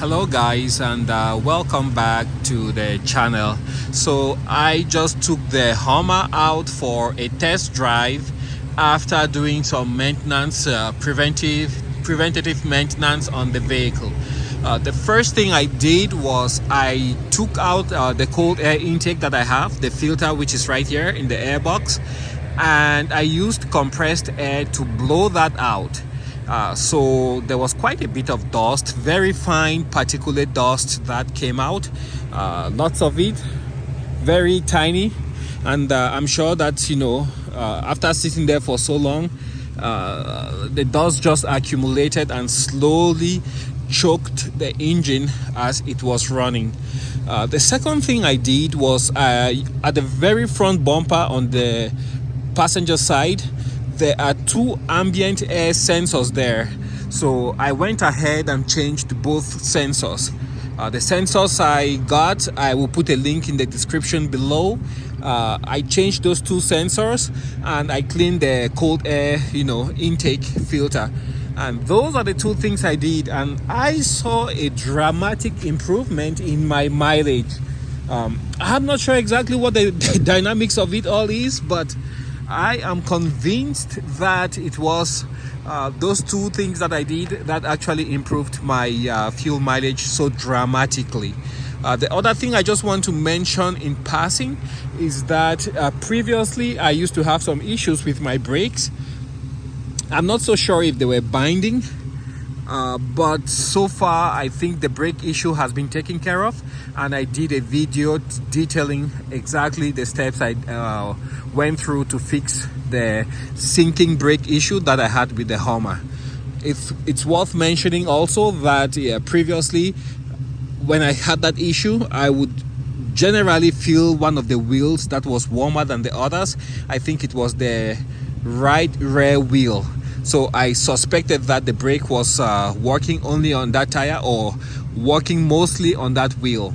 Hello guys, and welcome back to the channel. So I just took the Hummer out for a test drive after doing some maintenance, preventative maintenance on the vehicle. The first thing I did was I took out the cold air intake that I have, the filter which is right here in the airbox, and I used compressed air to blow that out. So there was quite a bit of dust, very fine particulate dust that came out, lots of it, very tiny, and I'm sure that after sitting there for so long, the dust just accumulated and slowly choked the engine as it was running. The second thing I did was at the very front bumper on the passenger side, there are two ambient air sensors there, so I went ahead and changed both sensors. The sensors I will put a link in the description below. I changed those two sensors and I cleaned the cold air intake filter, and those are the two things I did, and I saw a dramatic improvement in my mileage. I'm not sure exactly what the dynamics of it all is, but I am convinced that it was those two things that I did that actually improved my fuel mileage so dramatically. The other thing I just want to mention in passing is that previously I used to have some issues with my brakes. I'm not so sure if they were binding, but so far I think the brake issue has been taken care of, and I did a video detailing exactly the steps I went through to fix the sinking brake issue that I had with the Hummer. It's worth mentioning also that previously when I had that issue, I would generally feel one of the wheels that was warmer than the others. I think it was the right rear wheel. So I suspected that the brake was working only on that tire or working mostly on that wheel.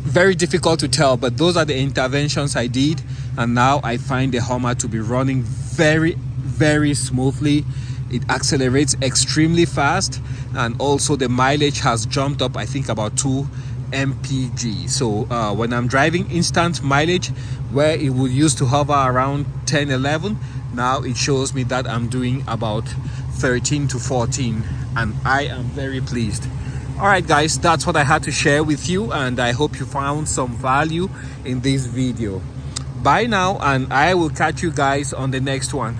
Very difficult to tell, but those are the interventions I did, and now I find the Hummer to be running very, very smoothly. It accelerates extremely fast, and also the mileage has jumped up, I think, about 2 mpg. So when I'm driving instant mileage, where it would used to hover around 10-11, now it shows me that I'm doing about 13 to 14, and I am very pleased. All right guys, that's what I had to share with you, and I hope you found some value in this video. Bye now, and I will catch you guys on the next one.